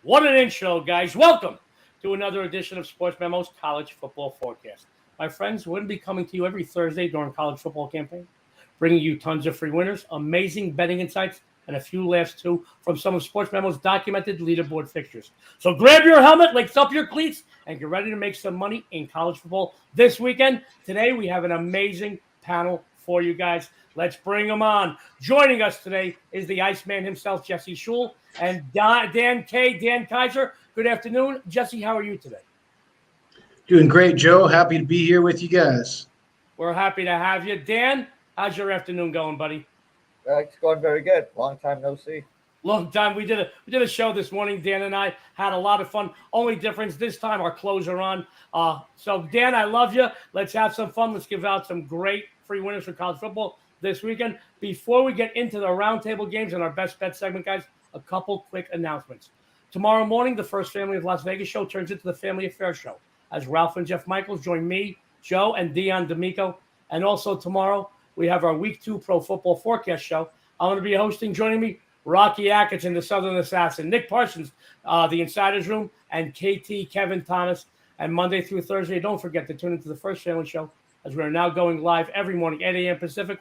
What an intro, guys. Welcome to another edition of Sports Memo's College Football Forecast. My friends, we're going to be coming to you every Thursday during college football campaign, bringing you tons of free winners, amazing betting insights, and a few laughs, too, from some of Sports Memo's documented leaderboard fixtures. So grab your helmet, lace up your cleats, and get ready to make some money in college football this weekend. Today, we have an amazing panel for you guys. Let's bring them on. Joining us today is the Iceman himself, Jesse Schule, and Dan Kaiser. Good afternoon. Jesse, how are you today? Doing great, Joe. Happy to be here with you guys. We're happy to have you. Dan, how's your afternoon going, buddy? It's going very good. Long time no see. Long time. We did a show this morning. Dan and I had a lot of fun. Only difference this time, our clothes are on. So Dan, I love you. Let's have some fun. Let's give out some great free winners for college football this weekend. Before we get into the roundtable games and our best bet segment, guys, a couple quick announcements. Tomorrow morning, the First Family of Las Vegas show turns into the Family Affair show, as Ralph and Jeff Michaels join me, Joe, and Dion D'Amico. And also tomorrow, we have our Week 2 Pro Football Forecast show. I'm going to be hosting, joining me, Rocky Atkinson, the Southern Assassin, Nick Parsons, the Insider's Room, and KT Kevin Thomas. And Monday through Thursday, don't forget to tune into the First Family show, as we're now going live every morning, 8 a.m. Pacific,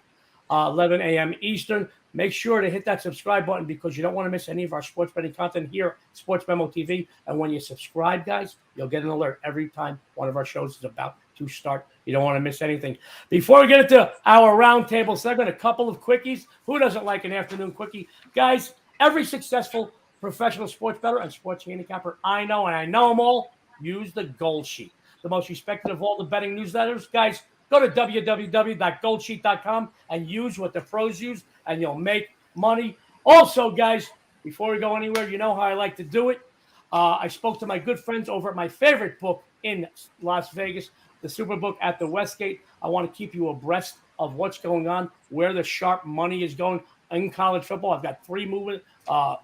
11 a.m. Eastern. Make sure to hit that subscribe button because you don't want to miss any of our sports betting content here, Sports Memo TV. And when you subscribe, guys, you'll get an alert every time one of our shows is about to start. You don't want to miss anything. Before we get into our roundtable segment, a couple of quickies. Who doesn't like an afternoon quickie? Guys, every successful professional sports bettor and sports handicapper I know, and I know them all, use the Gold Sheet, the most respected of all the betting newsletters. Guys, go to www.goldsheet.com and use what the pros use, and you'll make money. Also, guys, before we go anywhere, you know how I like to do it. I spoke to my good friends over at my favorite book in Las Vegas, the Superbook at the Westgate. I want to keep you abreast of what's going on, where the sharp money is going in college football. I've got 3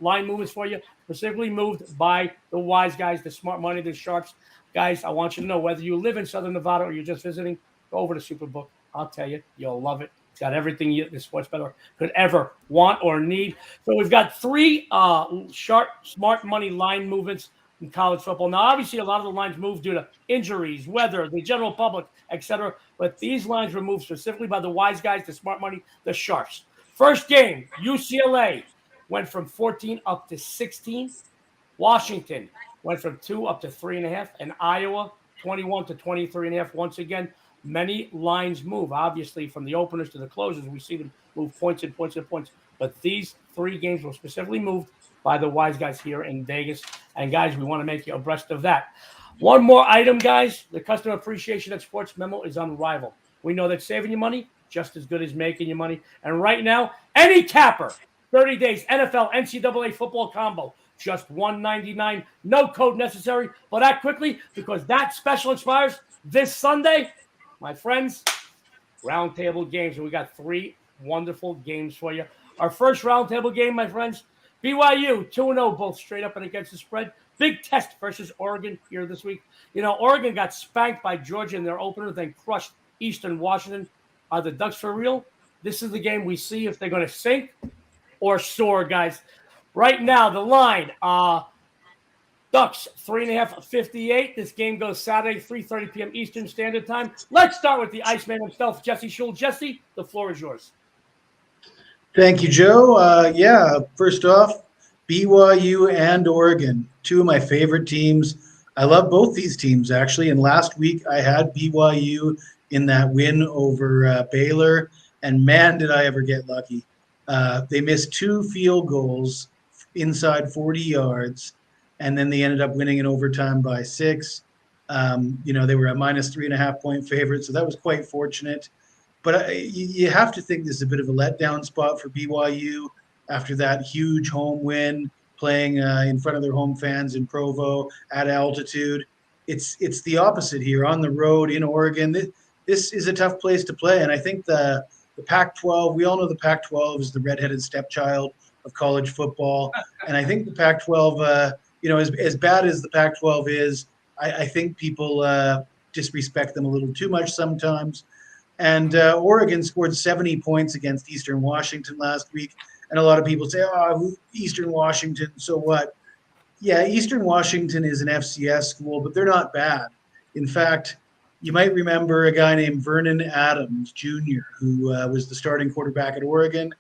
line movements for you, specifically moved by the wise guys, the smart money, the sharps. Guys, I want you to know whether you live in Southern Nevada or you're just visiting, go over to Superbook. I'll tell you, you'll love it. It's got everything the sports bettor could ever want or need. So we've got 3 sharp, smart money line movements in college football. Now, obviously, a lot of the lines move due to injuries, weather, the general public, etc. But these lines were moved specifically by the wise guys, the smart money, the sharps. First game, UCLA went from 14 up to 16. Washington went from 2 up to 3.5. And Iowa, 21 to 23.5. Once again, many lines move, obviously, from the openers to the closers. We see them move points and points and points. But these 3 games were specifically moved by the wise guys here in Vegas. And, guys, we want to make you abreast of that. One more item, guys. The customer appreciation at Sports Memo is unrivaled. We know that saving you money just as good as making you money. And right now, any capper, 30 days, NFL, NCAA football combo, just $199. No code necessary. But act quickly because that special expires this Sunday. My friends, roundtable games. And we got 3 wonderful games for you. Our first roundtable game, my friends, BYU 2-0, both straight up and against the spread. Big test versus Oregon here this week. You know, Oregon got spanked by Georgia in their opener, then crushed Eastern Washington. Are the Ducks for real? This is the game we see if they're going to sink or soar, guys. Right now, the line, Ducks 3.5, 58. This game goes Saturday, 3:30 p.m. Eastern Standard Time. Let's start with the Iceman himself, Jesse Schule. Jesse, the floor is yours. Thank you, Joe. First off, BYU and Oregon, 2 of my favorite teams. I love both these teams, actually. And last week, I had BYU in that win over Baylor. And, man, did I ever get lucky. They missed 2 field goals inside 40 yards. And then they ended up winning in overtime by 6. They were a minus 3.5-point favorite, so that was quite fortunate. But you have to think this is a bit of a letdown spot for BYU after that huge home win, playing in front of their home fans in Provo at altitude. It's the opposite here on the road in Oregon. This is a tough place to play, and I think the Pac-12. We all know the Pac-12 is the redheaded stepchild of college football, and I think the Pac-12. As bad as the Pac-12 is, I think people disrespect them a little too much sometimes. And Oregon scored 70 points against Eastern Washington last week. And a lot of people say, Eastern Washington, so what? Yeah, Eastern Washington is an FCS school, but they're not bad. In fact, you might remember a guy named Vernon Adams Jr., who was the starting quarterback at Oregon.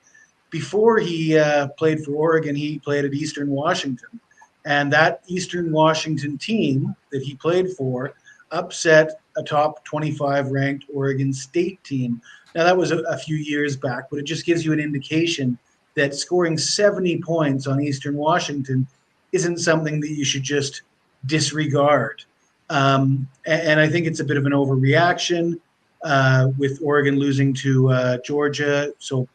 Before he played for Oregon, he played at Eastern Washington. And that Eastern Washington team that he played for upset a top 25 ranked Oregon State team. Now, that was a few years back, but it just gives you an indication that scoring 70 points on Eastern Washington isn't something that you should just disregard. And I think it's a bit of an overreaction with Oregon losing to Georgia. So,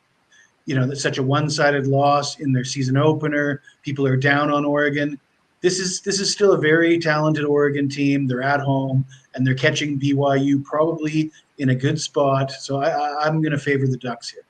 that's such a one-sided loss in their season opener. People are down on Oregon. This is still a very talented Oregon team. They're at home and they're catching BYU probably in a good spot. So I'm going to favor the Ducks here.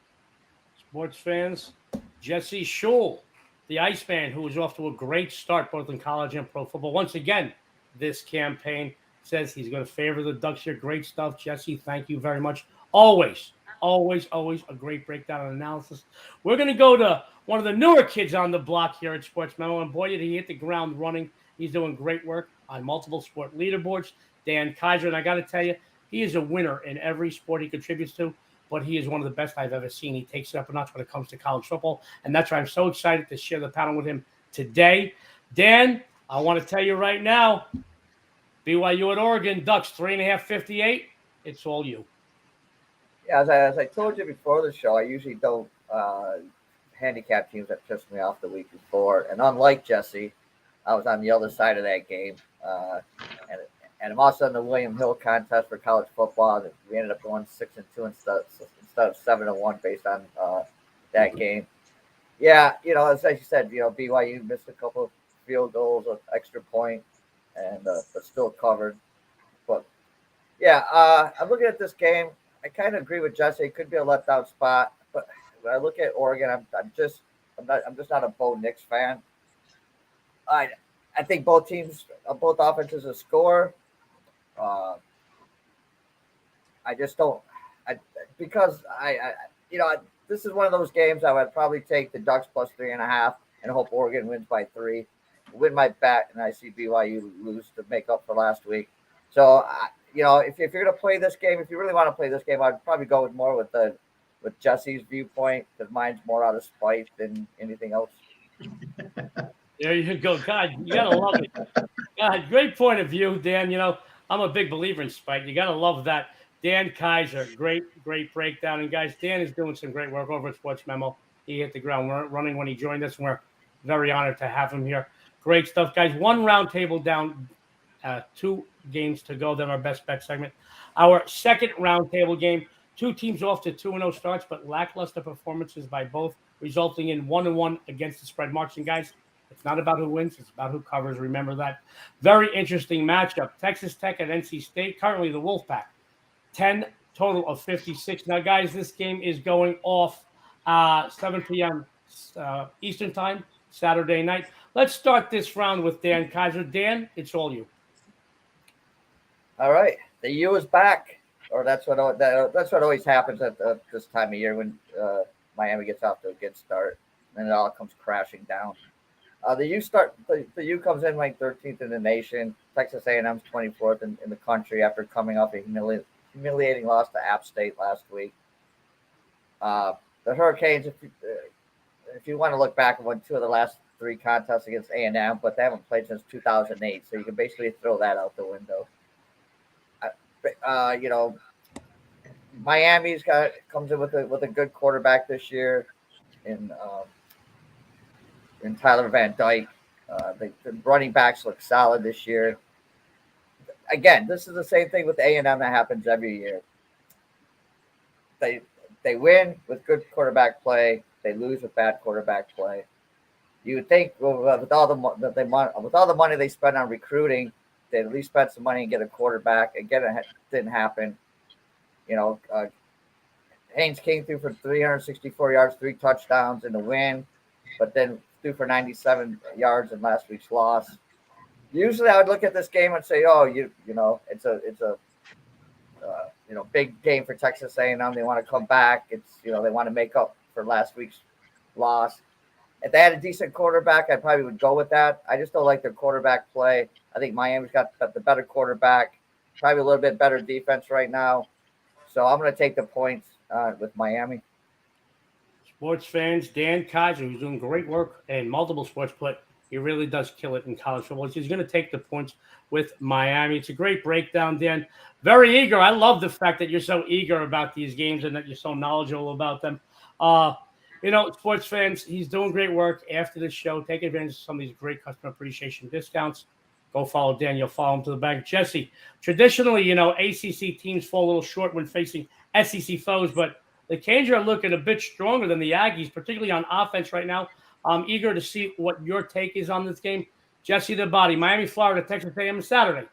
Sports fans, Jesse Schule, the Iceman, who was off to a great start both in college and pro football. Once again, this campaign says he's going to favor the Ducks here. Great stuff, Jesse. Thank you very much. Always a great breakdown and analysis. We're going to go to one of the newer kids on the block here at Sports Memo, and boy, did he hit the ground running. He's doing great work on multiple sport leaderboards. Dan Kaiser, and I got to tell you, he is a winner in every sport he contributes to, but he is one of the best I've ever seen. He takes it up a notch when it comes to college football, and that's why I'm so excited to share the panel with him today. Dan, I want to tell you right now, BYU at Oregon, Ducks 3.5, 58. It's all you. Yeah, as I told you before the show, I usually don't handicap teams that piss me off the week before. And unlike Jesse, I was on the other side of that game. And I'm also in the William Hill contest for college football. We ended up going 6-2 instead of 7-1 based on that game. Yeah, as you said, BYU missed a couple of field goals, an extra point, and but still covered. But yeah, I'm looking at this game. I kind of agree with Jesse. It could be a letdown spot, but when I look at Oregon, I'm just not a Bo Nix fan. I think both offenses will score. I just don't. This is one of those games I would probably take the Ducks plus 3.5 and hope Oregon wins by 3. Win my bet, and I see BYU lose to make up for last week. So, if you're going to play this game, if you really want to play this game, I'd probably go with Jesse's viewpoint, because mine's more out of spite than anything else. There you go. God, you got to love it. God, great point of view, Dan. I'm a big believer in spite. You got to love that. Dan Kaiser, great breakdown. And, guys, Dan is doing some great work over at Sports Memo. He hit the ground running when he joined us, and we're very honored to have him here. Great stuff, guys. One round table down, 2 games to go. Then our best bet segment. Our second round table game, 2 teams off to 2-0 starts, but lackluster performances by both, resulting in 1-1 against the spread marks. And, guys, it's not about who wins. It's about who covers. Remember that. Very interesting matchup. Texas Tech at NC State, currently the Wolfpack. 10 total of 56. Now, guys, this game is going off 7 p.m. Eastern time, Saturday night. Let's start this round with Dan Kaiser. Dan, it's all you. All right. The U is back. Or that's what always happens at this time of year when Miami gets off to a good start. And it all comes crashing down. The U comes in ranked 13th in the nation. Texas A&M's 24th in the country after coming off a humiliating loss to App State last week. The Hurricanes, if you want to look back, won 2 of the last 3 contests against A&M, but they haven't played since 2008, so you can basically throw that out the window. Miami's comes in with a good quarterback this year in Tyler Van Dyke. The running backs look solid this year. Again, this is the same thing with A&M that happens every year. They win with good quarterback play. They lose with bad quarterback play. You would think with all the money they spend on recruiting, they at least spend some money and get a quarterback. Again, it didn't happen. Haynes King threw for 364 yards, 3 touchdowns in the win, but then threw for 97 yards in last week's loss. Usually, I would look at this game and say, "Oh, it's a big game for Texas A&M. They want to come back. They want to make up for last week's loss." if they had a decent quarterback, I probably would go with that. I just don't like their quarterback play. I think Miami's got the better quarterback, probably a little bit better defense right now. So I'm going to take the points with Miami. Sports fans, Dan Kaiser, who's doing great work in multiple sports, but he really does kill it in college football. He's going to take the points with Miami. It's a great breakdown, Dan. Very eager. I love the fact that you're so eager about these games and that you're so knowledgeable about them. Sports fans, he's doing great work after the show. Take advantage of some of these great customer appreciation discounts. Go follow Dan. You'll follow him to the bank. Jesse, traditionally, ACC teams fall a little short when facing SEC foes, but the Canes are looking a bit stronger than the Aggies, particularly on offense right now. I'm eager to see what your take is on this game. Jesse the Body, Miami, Florida, Texas A&M Saturday,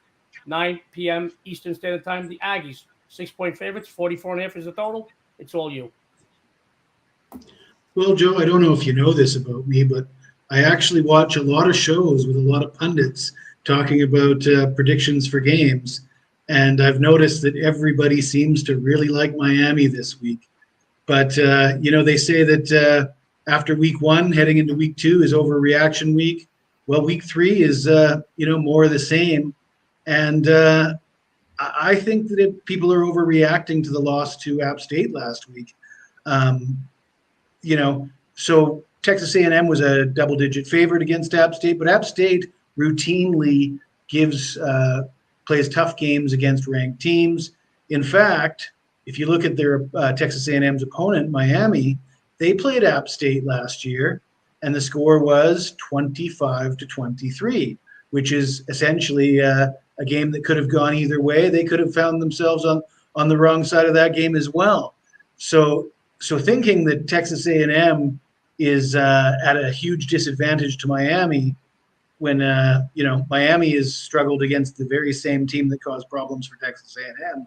9 p.m. Eastern Standard Time. The Aggies, 6-point favorites, 44.5 is the total. It's all you. Well, Joe, I don't know if you know this about me, but I actually watch a lot of shows with a lot of pundits talking about predictions for games. And I've noticed that everybody seems to really like Miami this week. But, they say that after week 1, heading into week 2 is overreaction week. Well, week 3 is, more of the same. And I think that people are overreacting to the loss to App State last week. So Texas A&M was a double-digit favorite against App State, but App State routinely plays tough games against ranked teams. In fact, if you look at their Texas A&M's opponent, Miami, they played App State last year, and the score was 25-23, which is essentially a game that could have gone either way. They could have found themselves on the wrong side of that game as well. So thinking that Texas A&M is at a huge disadvantage to Miami when Miami has struggled against the very same team that caused problems for Texas A&M,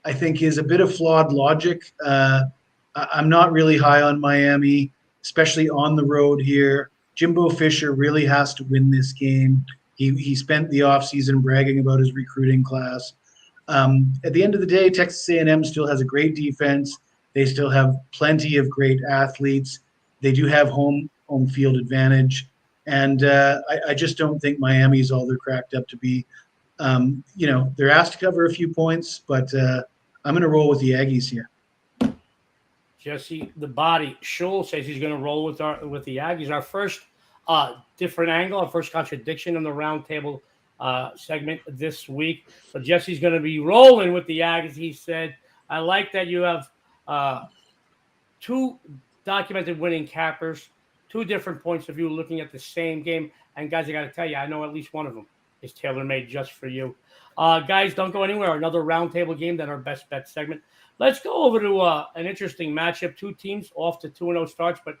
I think is a bit of flawed logic. I'm not really high on Miami, especially on the road here. Jimbo Fisher really has to win this game. He spent the offseason bragging about his recruiting class. At the end of the day, Texas A&M still has a great defense. They still have plenty of great athletes. They do have home field advantage. And I just don't think Miami is all they're cracked up to be. They're asked to cover a few points, but I'm going to roll with the Aggies here. Jesse the Body, Schule says he's going to roll with the Aggies. Our first different angle, our first contradiction in the roundtable segment this week. So Jesse's going to be rolling with the Aggies. He said, I like that you have 2 documented winning cappers, 2 different points of view looking at the same game. And guys, I got to tell you, I know at least one of them is tailor-made just for you. Guys, don't go anywhere. Another roundtable game, then our best bet segment. Let's go over to an interesting matchup. 2 teams off to 2-0 starts, but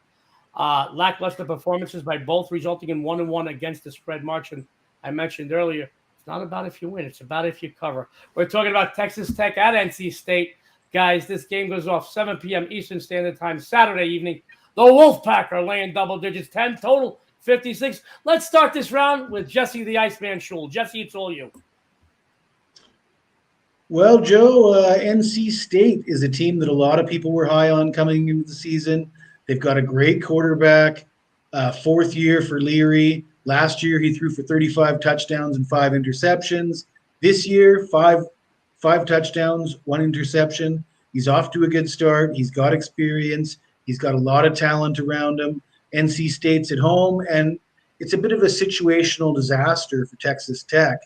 lackluster performances by both, resulting in 1-1 against the spread march. And I mentioned earlier, it's not about if you win, it's about if you cover. We're talking about Texas Tech at NC State. Guys, this game goes off 7 p.m. Eastern Standard Time, Saturday evening. The Wolfpack are laying double digits, 10 total, 56. Let's start this round with Jesse the Iceman Schule. Jesse, it's all you. Well, Joe, NC State is a team that a lot of people were high on coming into the season. They've got a great quarterback, 4th year for Leary. Last year, he threw for 35 touchdowns and 5 interceptions. This year, five touchdowns, 1 interception. He's off to a good start. He's got experience. He's got a lot of talent around him. NC State's at home, and it's a bit of a situational disaster for Texas Tech.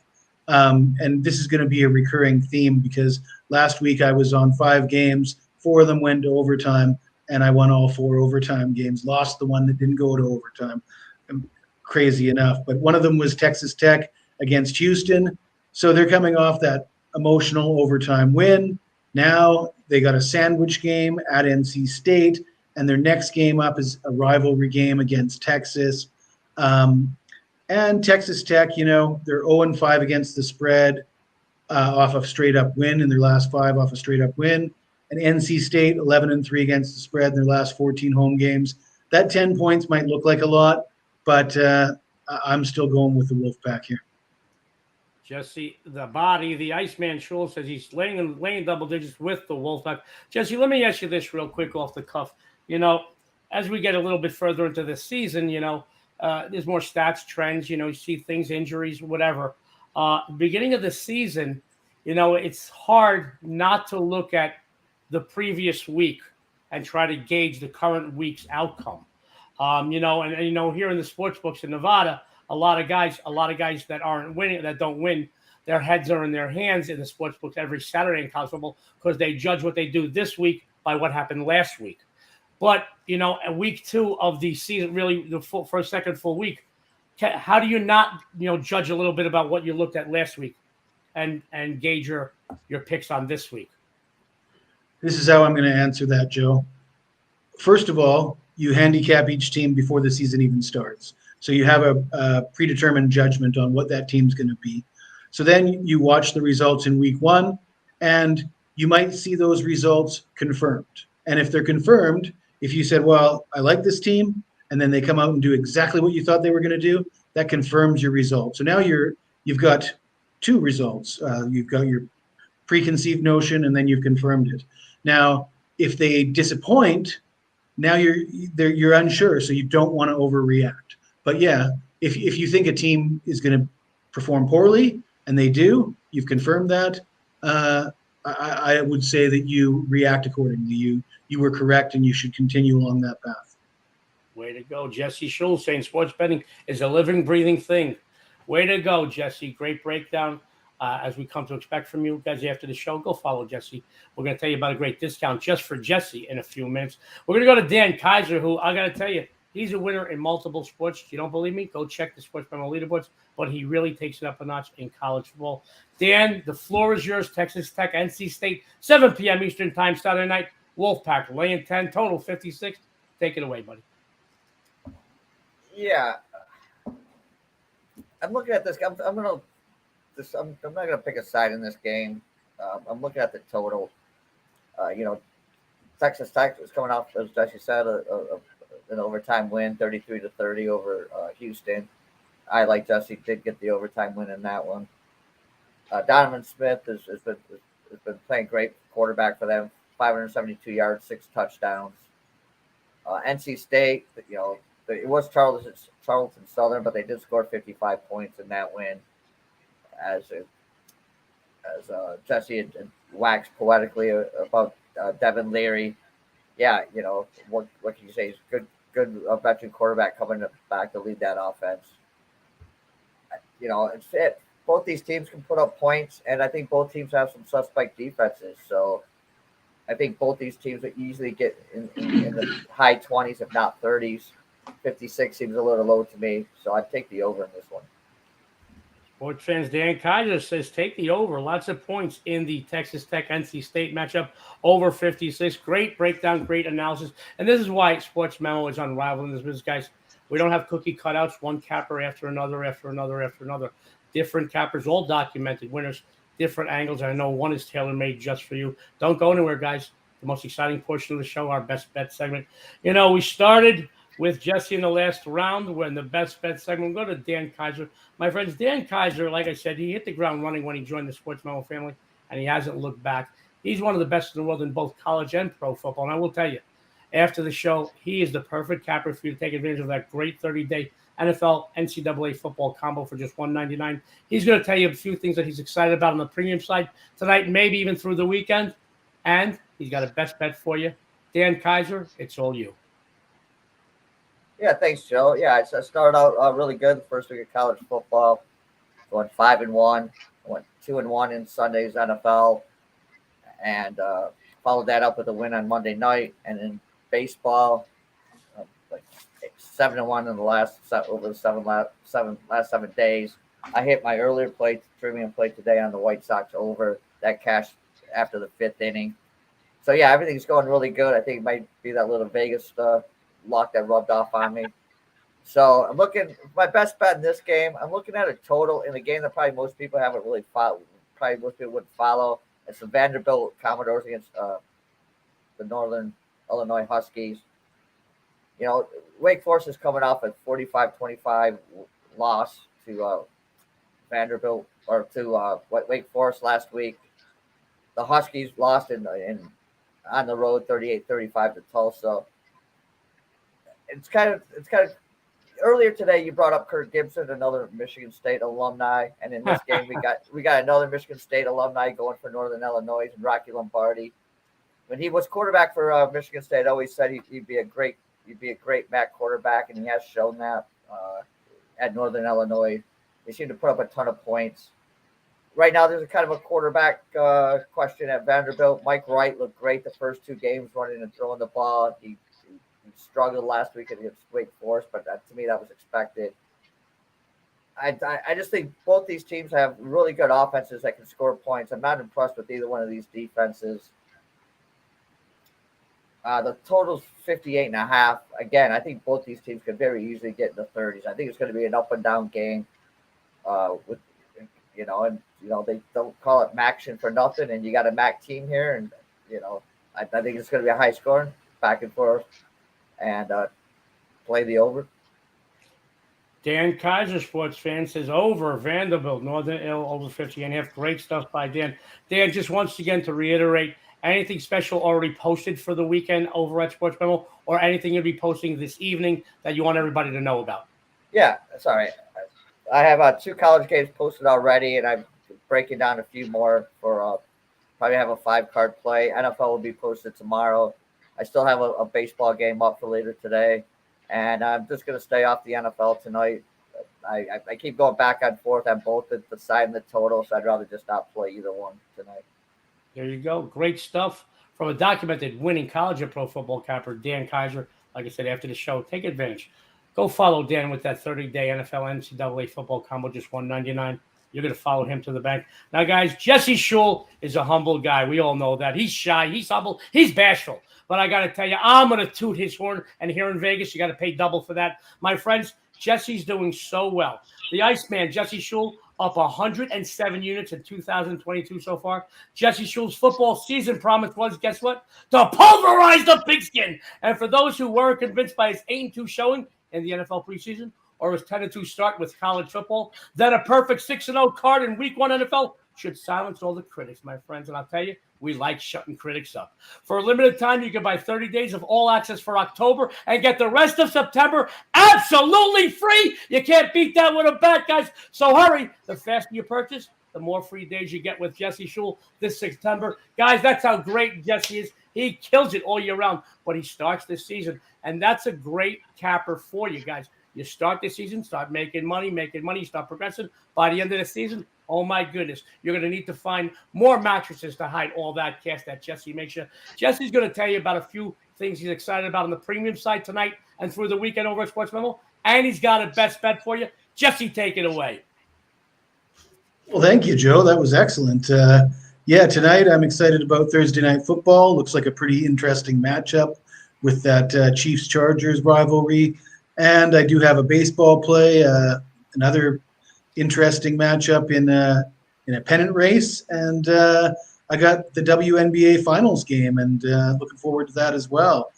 And this is going to be a recurring theme because last week I was on 5 games, 4 of them went to overtime, and I won all 4 overtime games, lost the one that didn't go to overtime. Crazy enough. But one of them was Texas Tech against Houston. So they're coming off that emotional overtime win. Now they got a sandwich game at NC State, and their next game up is a rivalry game against Texas. And Texas Tech, they're 0-5 against the spread off of straight-up win in their last 5 off a straight-up win. And NC State, 11-3 against the spread in their last 14 home games. That 10 points might look like a lot, but I'm still going with the Wolfpack here. Jesse the Body, the Iceman Schule says he's laying double digits with the Wolfpack. Jesse, let me ask you this real quick off the cuff. as we get a little bit further into the season, there's more stats, trends, you see things, injuries, whatever. Beginning of the season, it's hard not to look at the previous week and try to gauge the current week's outcome. Here in the sports books in Nevada, a lot of guys that aren't winning, that don't win, their heads are in their hands in the sports books every Saturday in college football because they judge what they do this week by what happened last week. But, at week 2 of the season, really the first, second full week, how do you not, judge a little bit about what you looked at last week and gauge your picks on this week? This is how I'm going to answer that, Joe. First of all, you handicap each team before the season even starts. So you have a predetermined judgment on what that team's going to be. So then you watch the results in week 1, and you might see those results confirmed. And if they're confirmed, if you said, well, I like this team, and then they come out and do exactly what you thought they were going to do, that confirms your result. So now you've got 2 results. You've got your preconceived notion, and then you've confirmed it. Now, if they disappoint, now you're unsure, so you don't want to overreact. But yeah, if you think a team is going to perform poorly, and they do, you've confirmed that, I would say that you react accordingly. You were correct, and you should continue along that path. Way to go, Jesse Schule, saying sports betting is a living, breathing thing. Way to go, Jesse. Great breakdown. As we come to expect from you guys after the show, go follow Jesse. We're going to tell you about a great discount just for Jesse in a few minutes. We're going to go to Dan Kaiser, who I got to tell you, he's a winner in multiple sports. If you don't believe me, go check the Sportsmemo leaderboards, but he really takes it up a notch in college football. Dan, the floor is yours. Texas Tech, NC State, 7 p.m. Eastern time, Saturday night. Wolfpack, laying 10, total 56. Take it away, buddy. Yeah. I'm looking at this. I'm not going to pick a side in this game. I'm looking at the total. Texas Tech was coming off, as Jesse said, an overtime win, 33-30 over Houston. I, like Jesse, did get the overtime win in that one. Donovan Smith has been playing great quarterback for them, 572 yards, 6 touchdowns. NC State, it was Charleston Southern, but they did score 55 points in that win. As Jesse had waxed poetically about Devin Leary. Yeah, what can you say? He's good veteran quarterback coming back to lead that offense. It's it. Both these teams can put up points, and I think both teams have some suspect defenses. So I think both these teams would easily get in the high 20s, if not 30s. 56 seems a little low to me, so I'd take the over in this one. Sports fans, Dan Kaiser says take the over. Lots of points in the Texas Tech NC State matchup, over 56. Great breakdown, great analysis. And this is why Sports Memo is unrivaled in this business, guys. We don't have cookie cutouts, one capper after another. Different cappers, all documented winners, different angles. I know one is tailor-made just for you. Don't go anywhere, guys. The most exciting portion of the show, our best bet segment. We started with Jesse in the last round. We're in the best bet segment. We'll go to Dan Kaiser. My friends, Dan Kaiser, like I said, he hit the ground running when he joined the Sports Memo family, and he hasn't looked back. He's one of the best in the world in both college and pro football. And I will tell you, after the show, he is the perfect capper for you to take advantage of that great 30-day NFL NCAA football combo for just $199. He's going to tell you a few things that he's excited about on the premium side tonight, maybe even through the weekend. And he's got a best bet for you. Dan Kaiser, it's all you. Yeah, thanks, Joe. Yeah, I started out really good the first week of college football. Went 5-1. Went 2-1 in Sunday's NFL, and followed that up with a win on Monday night. And in baseball, like 7-1 in the last 7 days. I hit my earlier premium play today on the White Sox over. That cashed after the 5th inning. So yeah, everything's going really good. I think it might be that little Vegas luck that rubbed off on me. So I'm looking, my best bet in this game, I'm looking at a total in a game that probably most people haven't really followed. Probably most people wouldn't follow. It's the Vanderbilt Commodores against the Northern Illinois Huskies. Wake Forest is coming off a 45-25 loss to Vanderbilt, or to Wake Forest last week. The Huskies lost in on the road 38-35 to Tulsa. it's kind of earlier today. You brought up Kirk Gibson, another Michigan State alumni, and in this game we got another Michigan State alumni going for Northern Illinois, and Rocky Lombardi. When he was quarterback for Michigan State, I always said he'd be a great MAC quarterback, and he has shown that at Northern Illinois. They seem to put up a ton of points. Right now, there's a kind of a quarterback question at Vanderbilt. Mike Wright looked great the first 2 games running and throwing the ball. He struggled last week against Wake Forest, but to me, that was expected. I just think both these teams have really good offenses that can score points. I'm not impressed with either one of these defenses. The total's 58.5. Again, I think both these teams could very easily get in the 30s. I think it's going to be an up and down game. They don't call it MACtion for nothing, and you got a MAC team here, and I think it's going to be a high scoring, back and forth, and play the over. Dan Kaiser, sports fan, says over Vanderbilt, Northern Illinois over 50.5. Great stuff by Dan. Dan, just once again to reiterate, anything special already posted for the weekend over at Sportsmemo, or anything you'll be posting this evening that you want everybody to know about? Yeah, sorry. I have 2 college games posted already, and I'm breaking down a few more for probably have a 5-card play. NFL will be posted tomorrow. I still have a baseball game up for later today, and I'm just going to stay off the NFL tonight. I keep going back and forth on both the side and the total, so I'd rather just not play either one tonight. There you go. Great stuff from a documented winning college and pro football capper, Dan Kaiser. Like I said, after the show, take advantage. Go follow Dan with that 30-day NFL NCAA football combo, just $199. You're going to follow him to the bank. Now, guys, Jesse Schule is a humble guy. We all know that. He's shy. He's humble. He's bashful. But I got to tell you, I'm going to toot his horn. And here in Vegas, you got to pay double for that. My friends, Jesse's doing so well. The Iceman, Jesse Schule, up 107 units in 2022 so far. Jesse Schule's football season promise was, guess what? To pulverize the pigskin. And for those who were convinced by his 8-2 showing in the NFL preseason, or his 10-2 start with college football, then a perfect 6-0 card in Week 1 NFL should silence all the critics, my friends. And I'll tell you, we like shutting critics up. For a limited time, you can buy 30 days of all access for October and get the rest of September absolutely free. You can't beat that with a bet, guys. So hurry. The faster you purchase, the more free days you get with Jesse Schule this September. Guys, that's how great Jesse is. He kills it all year round, but he starts this season. And that's a great capper for you guys. You start the season, start making money, start progressing. By the end of the season, oh my goodness, you're going to need to find more mattresses to hide all that cash that Jesse makes you. Jesse's going to tell you about a few things he's excited about on the premium side tonight and through the weekend over at Sports Memo. And he's got a best bet for you. Jesse, take it away. Well, thank you, Joe. That was excellent. Tonight I'm excited about Thursday Night Football. Looks like a pretty interesting matchup with that Chiefs-Chargers rivalry. And I do have a baseball play, another interesting matchup in a pennant race. And I got the WNBA Finals game, and looking forward to that as well.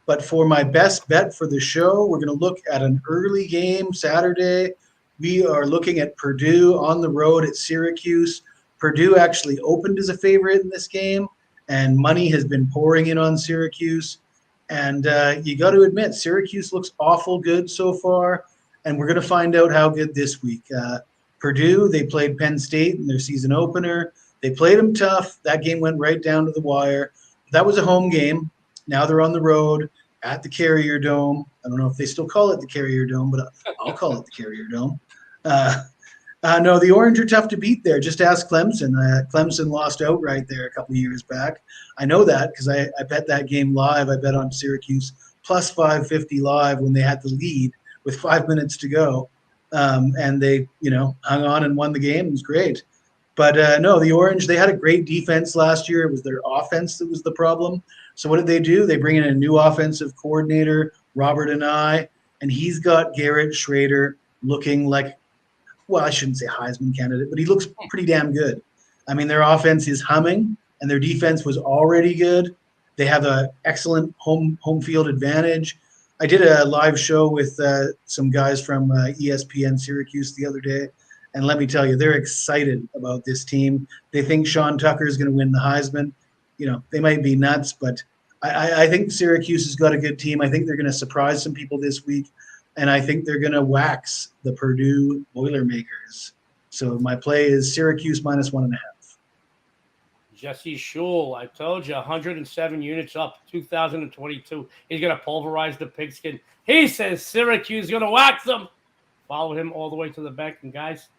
But for my best bet for the show, we're going to look at an early game Saturday. We are looking at Purdue on the road at Syracuse. Purdue actually opened as a favorite in this game, and money has been pouring in on Syracuse. And you got to admit, Syracuse looks awful good so far, and we're going to find out how good this week. Purdue, they played Penn State in their season opener. They played them tough. That game went right down to the wire. That was a home game. Now they're on the road at the Carrier Dome. I don't know if they still call it the Carrier Dome, but I'll call it the Carrier Dome. No, the Orange are tough to beat there. Just ask Clemson. Clemson lost outright there a couple of years back. I know that because I bet that game live. I bet on Syracuse plus 550 live when they had the lead with 5 minutes to go. And they, hung on and won the game. It was great. But no, the Orange, they had a great defense last year. It was their offense that was the problem. So what did they do? They bring in a new offensive coordinator, Robert Anae, and he's got Garrett Schrader looking like, well, I shouldn't say Heisman candidate, but he looks pretty damn good. I mean, their offense is humming, and their defense was already good. They have an excellent home field advantage. I did a live show with some guys from ESPN Syracuse the other day, and let me tell you, they're excited about this team. They think Sean Tucker is going to win the Heisman. They might be nuts, but I think Syracuse has got a good team. I think they're going to surprise some people this week, and I think they're going to wax the Purdue Boilermakers. So my play is Syracuse -1.5. Jesse Schule, I told you, 107 units up, 2022. He's going to pulverize the pigskin. He says Syracuse is going to wax them. Follow him all the way to the bank. And, guys,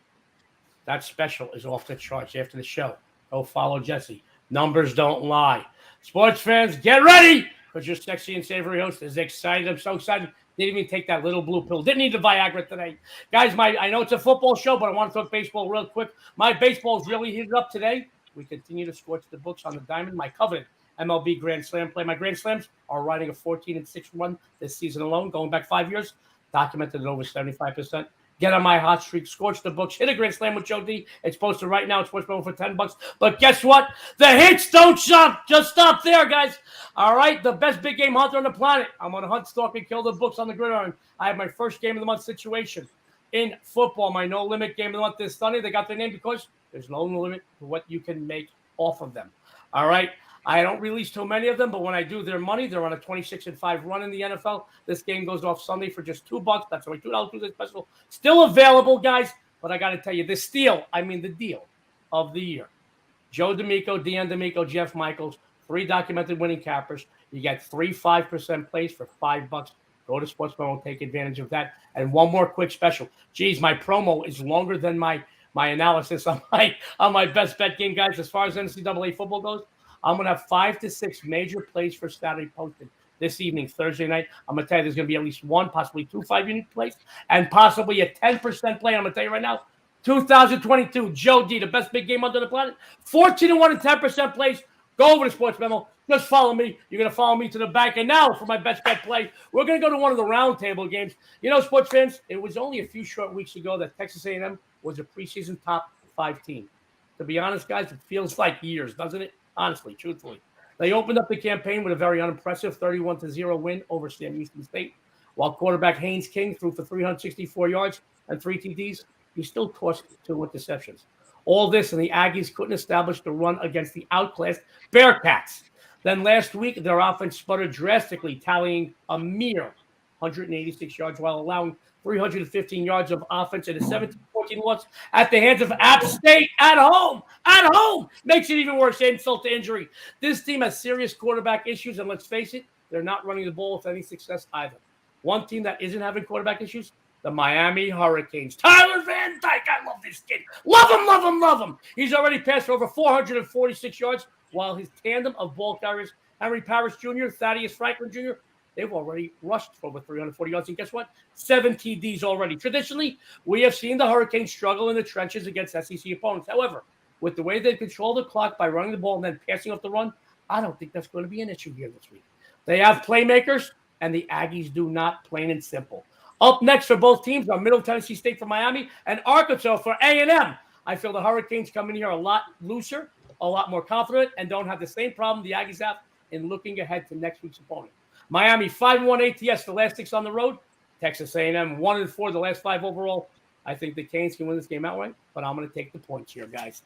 that special is off the charts after the show. Go follow Jesse. Numbers don't lie. Sports fans, get ready because your sexy and savory host is excited. I'm so excited. Didn't even take that little blue pill. Didn't need the Viagra today. Guys, I know it's a football show, but I want to talk baseball real quick. My baseball's really heated up today. We continue to scorch the books on the diamond. My coveted MLB Grand Slam play. My Grand Slams are riding a 14-6 run this season alone, going back 5 years, documented at over 75%. Get on my hot streak, scorch the books, hit a Grand Slam with Joe D. It's posted right now. It's Sportsmemo for $10. But guess what? The hits don't stop. Just stop there, guys. All right, the best big game hunter on the planet. I'm going to hunt, stalk, and kill the books on the gridiron. I have my first game of the month situation in football. My no limit game of the month this Sunday. They got their name because there's no limit to what you can make off of them. All right. I don't release too many of them, but when I do their money, they're on a 26-5 run in the NFL. This game goes off Sunday for just $2. That's only $2 Tuesday special. Still available, guys. But I got to tell you, the deal of the year. Joe D'Amico, Deanne D'Amico, Jeff Michaels, 3 documented winning cappers. You get 3 5% plays for $5. Go to Sportsmemo, take advantage of that. And one more quick special. Geez, my promo is longer than my analysis on my best bet game, guys. As far as NCAA football goes, I'm going to have 5 to 6 major plays for Saturday posted this evening, Thursday night. I'm going to tell you there's going to be at least 1, possibly 2 5-unit plays, and possibly a 10% play. I'm going to tell you right now, 2022, Joe D, the best big game under the planet, 14-1 and 10% plays. Go over to Sports Memo. Just follow me. You're going to follow me to the bank. And now for my best bet play, we're going to go to one of the roundtable games. You know, sports fans, it was only a few short weeks ago that Texas A&M was a preseason top 5 team. To be honest, guys, it feels like years, doesn't it? Honestly, truthfully. They opened up the campaign with a very unimpressive 31-0 win over Sam Houston State. While quarterback Haynes King threw for 364 yards and 3 TDs, he still tossed 2 interceptions. All this, and the Aggies couldn't establish the run against the outclassed Bearcats. Then last week, their offense sputtered drastically, tallying a mere 186 yards while allowing 315 yards of offense in a 17-14 loss at the hands of App State at home. At home! Makes it even worse, insult to injury. This team has serious quarterback issues, and let's face it, they're not running the ball with any success either. One team that isn't having quarterback issues, the Miami Hurricanes. Tyler Van Dyke, I love this kid. Love him, love him, love him. He's already passed for over 446 yards, while his tandem of ball carriers, Henry Parrish Jr., Thaddeus Franklin Jr., they've already rushed for over 340 yards. And guess what? 7 TDs already. Traditionally, we have seen the Hurricanes struggle in the trenches against SEC opponents. However, with the way they control the clock by running the ball and then passing off the run, I don't think that's going to be an issue here this week. They have playmakers, and the Aggies do not, plain and simple. Up next for both teams are Middle Tennessee State for Miami and Arkansas for A&M. I feel the Hurricanes come in here a lot looser, a lot more confident, and don't have the same problem the Aggies have in looking ahead to next week's opponent. Miami 5-1 ATS, the last 6 on the road. Texas A&M 1-4, the last 5 overall. I think the Canes can win this game outright, but I'm going to take the points here, guys.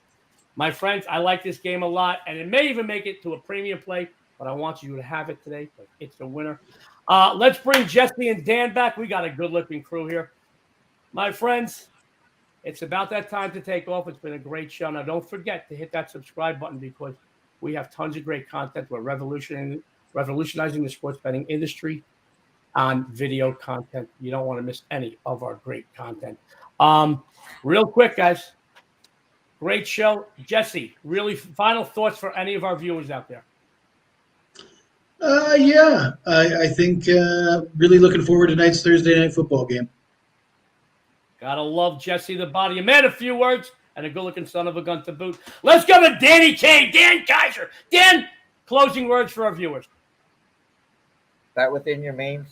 My friends, I like this game a lot, and it may even make it to a premium play, but I want you to have it today. It's the winner. Let's bring Jesse and Dan back. We got a good-looking crew here. My friends, it's about that time to take off. It's been a great show. Now, don't forget to hit that subscribe button because we have tons of great content. We're revolutionizing the sports betting industry on video content. You don't want to miss any of our great content. Real quick, guys. Great show. Jesse, really final thoughts for any of our viewers out there? I think really looking forward to tonight's Thursday night football game. Gotta love Jesse the Body. A man, a few words, and a good-looking son of a gun to boot. Let's go to Danny K, Dan Kaiser. Dan, closing words for our viewers. That within your means.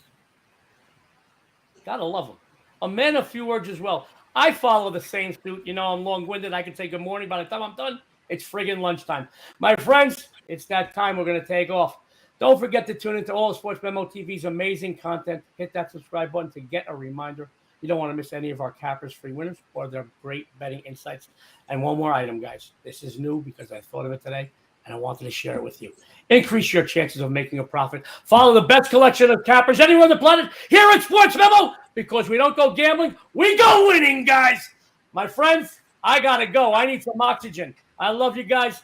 Gotta love him. A man, a few words as well. I follow the same suit. You know, I'm long-winded. I can say good morning. By the time I'm done, it's friggin' lunchtime. My friends, it's that time. We're going to take off. Don't forget to tune into all of Sports Memo TV's amazing content. Hit that subscribe button to get a reminder. You don't want to miss any of our cappers free winners or their great betting insights. And one more item, guys. This is new because I thought of it today. and I wanted to share it with you. Increase your chances of making a profit. Follow the best collection of cappers anywhere on the planet here at Sports Memo, because we don't go gambling, we go winning, guys. My friends, I got to go. I need some oxygen. I love you guys.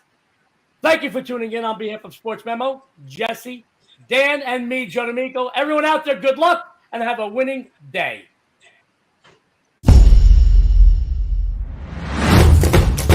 Thank you for tuning in on behalf of Sports Memo, Jesse, Dan, and me, Joe D'Amico. Everyone out there, good luck and have a winning day.